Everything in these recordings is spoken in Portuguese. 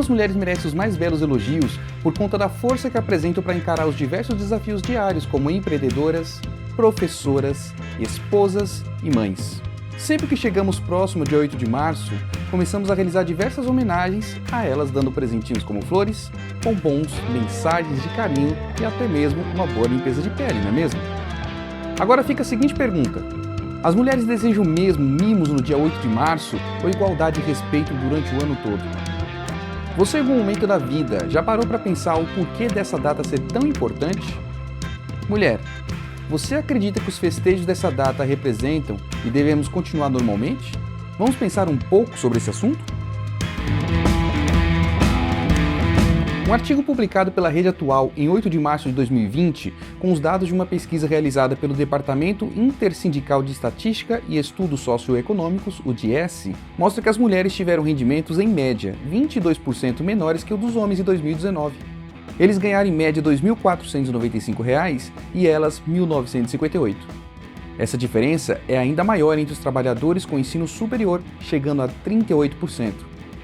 Algumas mulheres merecem os mais belos elogios por conta da força que apresentam para encarar os diversos desafios diários como empreendedoras, professoras, esposas e mães. Sempre que chegamos próximo de 8 de março, começamos a realizar diversas homenagens a elas, dando presentinhos como flores, bombons, mensagens de carinho e até mesmo uma boa limpeza de pele, não é mesmo? Agora fica a seguinte pergunta: as mulheres desejam mesmo mimos no dia 8 de março ou igualdade e respeito durante o ano todo? Você em algum momento da vida já parou para pensar o porquê dessa data ser tão importante? Mulher, você acredita que os festejos dessa data representam e devemos continuar normalmente? Vamos pensar um pouco sobre esse assunto? Um artigo publicado pela Rede Atual em 8 de março de 2020, com os dados de uma pesquisa realizada pelo Departamento Intersindical de Estatística e Estudos Socioeconômicos, o DIESE, mostra que as mulheres tiveram rendimentos, em média, 22% menores que o dos homens em 2019. Eles ganharam em média R$ 2.495 e elas R$ 1.958. Essa diferença é ainda maior entre os trabalhadores com ensino superior, chegando a 38%,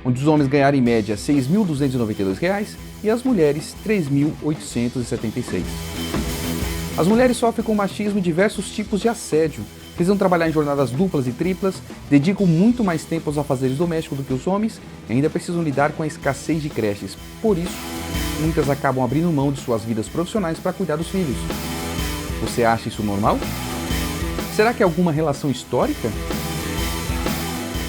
onde os homens ganharam em média R$ 6.292 e as mulheres R$ 3.876. As mulheres sofrem com machismo e diversos tipos de assédio, precisam trabalhar em jornadas duplas e triplas, dedicam muito mais tempo aos afazeres domésticos do que os homens e ainda precisam lidar com a escassez de creches. Por isso, muitas acabam abrindo mão de suas vidas profissionais para cuidar dos filhos. Você acha isso normal? Será que é alguma relação histórica?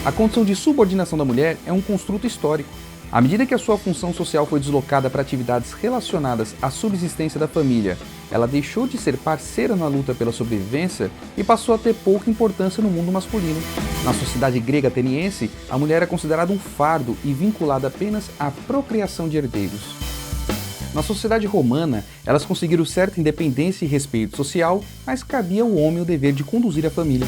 A condição de subordinação da mulher é um construto histórico. À medida que a sua função social foi deslocada para atividades relacionadas à subsistência da família, ela deixou de ser parceira na luta pela sobrevivência e passou a ter pouca importância no mundo masculino. Na sociedade grega ateniense, a mulher é considerada um fardo e vinculada apenas à procriação de herdeiros. Na sociedade romana, elas conseguiram certa independência e respeito social, mas cabia ao homem o dever de conduzir a família.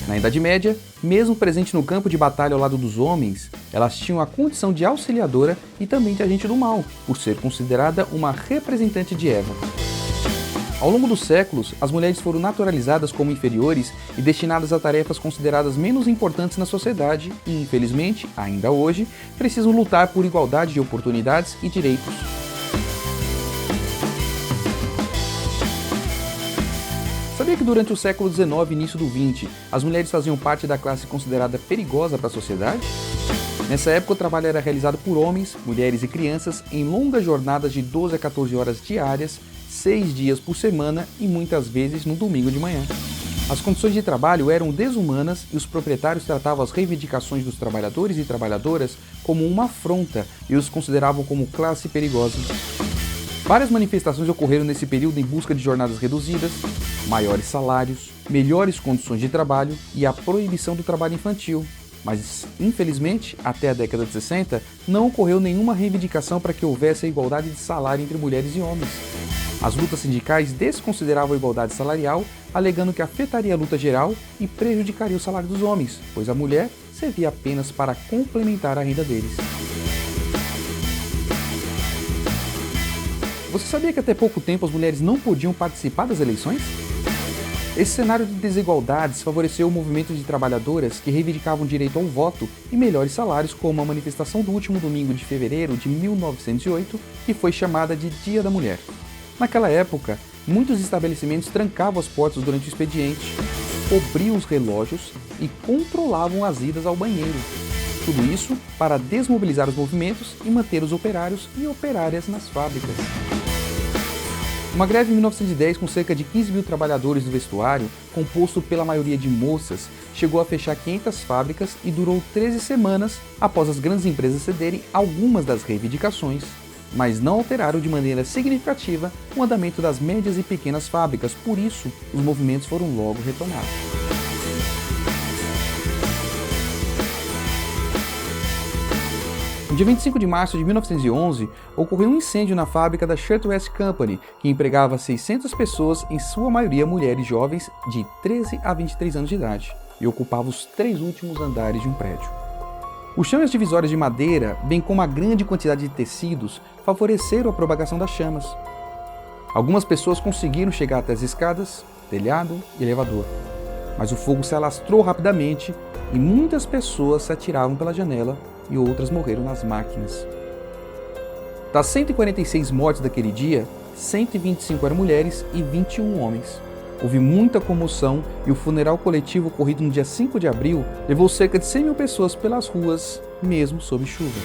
Na Idade Média, mesmo presente no campo de batalha ao lado dos homens, elas tinham a condição de auxiliadora e também de agente do mal, por ser considerada uma representante de Eva. Ao longo dos séculos, as mulheres foram naturalizadas como inferiores e destinadas a tarefas consideradas menos importantes na sociedade e, infelizmente, ainda hoje, precisam lutar por igualdade de oportunidades e direitos. Sabia que durante o século XIX e início do XX, as mulheres faziam parte da classe considerada perigosa para a sociedade? Nessa época, o trabalho era realizado por homens, mulheres e crianças em longas jornadas de 12 a 14 horas diárias, 6 dias por semana e muitas vezes no domingo de manhã. As condições de trabalho eram desumanas e os proprietários tratavam as reivindicações dos trabalhadores e trabalhadoras como uma afronta e os consideravam como classe perigosa. Várias manifestações ocorreram nesse período em busca de jornadas reduzidas, maiores salários, melhores condições de trabalho e a proibição do trabalho infantil. Mas, infelizmente, até a década de 60, não ocorreu nenhuma reivindicação para que houvesse a igualdade de salário entre mulheres e homens. As lutas sindicais desconsideravam a igualdade salarial, alegando que afetaria a luta geral e prejudicaria o salário dos homens, pois a mulher servia apenas para complementar a renda deles. Você sabia que até pouco tempo as mulheres não podiam participar das eleições? Esse cenário de desigualdades favoreceu o movimento de trabalhadoras que reivindicavam direito ao voto e melhores salários, como a manifestação do último domingo de fevereiro de 1908, que foi chamada de Dia da Mulher. Naquela época, muitos estabelecimentos trancavam as portas durante o expediente, cobriam os relógios e controlavam as idas ao banheiro. Tudo isso para desmobilizar os movimentos e manter os operários e operárias nas fábricas. Uma greve em 1910 com cerca de 15 mil trabalhadores do vestuário, composto pela maioria de moças, chegou a fechar 500 fábricas e durou 13 semanas após as grandes empresas cederem algumas das reivindicações, mas não alteraram de maneira significativa o andamento das médias e pequenas fábricas, por isso os movimentos foram logo retomados. No dia 25 de março de 1911, ocorreu um incêndio na fábrica da Shirtwaist Company, que empregava 600 pessoas, em sua maioria mulheres jovens de 13 a 23 anos de idade, e ocupava os 3 últimos andares de um prédio. O chão e as divisórias de madeira, bem como a grande quantidade de tecidos, favoreceram a propagação das chamas. Algumas pessoas conseguiram chegar até as escadas, telhado e elevador, mas o fogo se alastrou rapidamente e muitas pessoas se atiravam pela janela, e outras morreram nas máquinas. Das 146 mortes daquele dia, 125 eram mulheres e 21 homens. Houve muita comoção e o funeral coletivo ocorrido no dia 5 de abril levou cerca de 100 mil pessoas pelas ruas, mesmo sob chuva.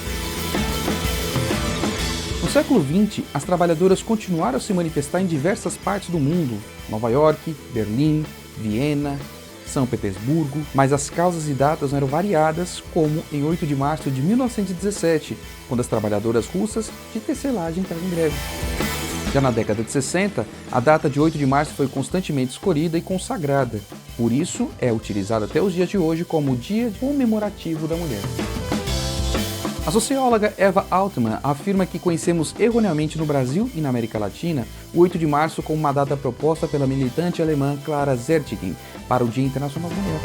No século XX, as trabalhadoras continuaram a se manifestar em diversas partes do mundo, Nova York, Berlim, Viena, São Petersburgo, mas as causas e datas eram variadas, como em 8 de março de 1917, quando as trabalhadoras russas de tecelagem entraram em greve. Já na década de 60, a data de 8 de março foi constantemente escolhida e consagrada, por isso é utilizada até os dias de hoje como o Dia Comemorativo da Mulher. A socióloga Eva Altman afirma que conhecemos erroneamente no Brasil e na América Latina o 8 de março como uma data proposta pela militante alemã Clara Zetkin para o Dia Internacional da Mulher.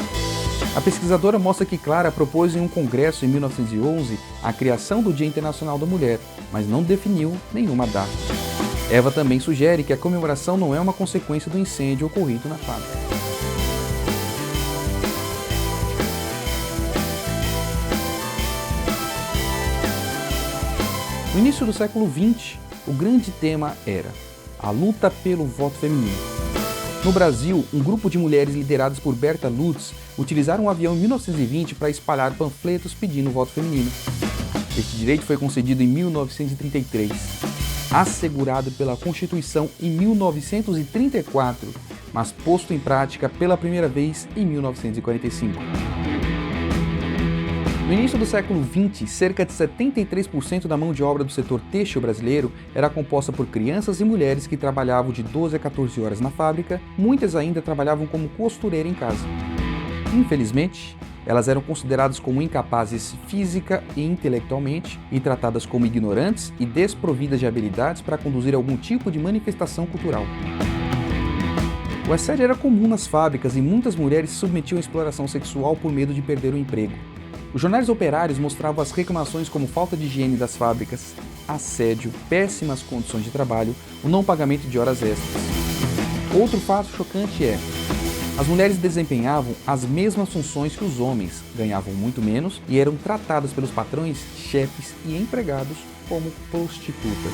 A pesquisadora mostra que Clara propôs em um congresso em 1911 a criação do Dia Internacional da Mulher, mas não definiu nenhuma data. Eva também sugere que a comemoração não é uma consequência do incêndio ocorrido na fábrica. No início do século XX, o grande tema era a luta pelo voto feminino. No Brasil, um grupo de mulheres lideradas por Berta Lutz utilizaram um avião em 1920 para espalhar panfletos pedindo o voto feminino. Este direito foi concedido em 1933. Assegurado pela Constituição em 1934, mas posto em prática pela primeira vez em 1945. No início do século XX, cerca de 73% da mão de obra do setor têxtil brasileiro era composta por crianças e mulheres que trabalhavam de 12 a 14 horas na fábrica, muitas ainda trabalhavam como costureira em casa. Infelizmente, elas eram consideradas como incapazes física e intelectualmente e tratadas como ignorantes e desprovidas de habilidades para conduzir algum tipo de manifestação cultural. O assédio era comum nas fábricas e muitas mulheres se submetiam à exploração sexual por medo de perder o emprego. Os jornais operários mostravam as reclamações como falta de higiene das fábricas, assédio, péssimas condições de trabalho, o não pagamento de horas extras. Outro fato chocante é: as mulheres desempenhavam as mesmas funções que os homens, ganhavam muito menos e eram tratadas pelos patrões, chefes e empregados como prostitutas.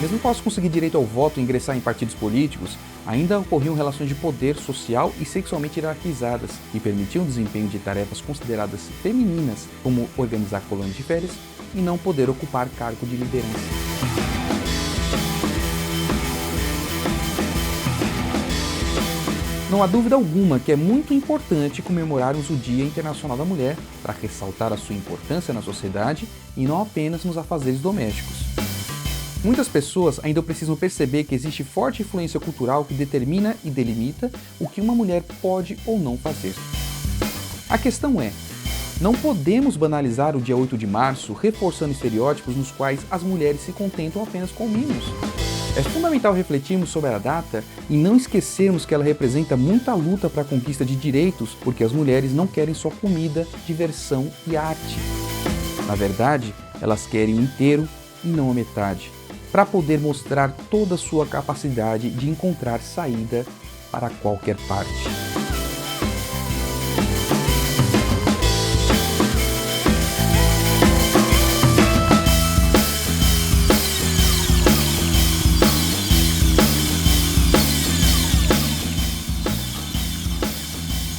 Mesmo após conseguir direito ao voto e ingressar em partidos políticos, ainda ocorriam relações de poder social e sexualmente hierarquizadas, que permitiam o desempenho de tarefas consideradas femininas, como organizar colônias de férias e não poder ocupar cargo de liderança. Não há dúvida alguma que é muito importante comemorarmos o Dia Internacional da Mulher para ressaltar a sua importância na sociedade e não apenas nos afazeres domésticos. Muitas pessoas ainda precisam perceber que existe forte influência cultural que determina e delimita o que uma mulher pode ou não fazer. A questão é: não podemos banalizar o dia 8 de março reforçando estereótipos nos quais as mulheres se contentam apenas com mimos. É fundamental refletirmos sobre a data e não esquecermos que ela representa muita luta para a conquista de direitos, porque as mulheres não querem só comida, diversão e arte. Na verdade, elas querem o inteiro e não a metade, para poder mostrar toda a sua capacidade de encontrar saída para qualquer parte.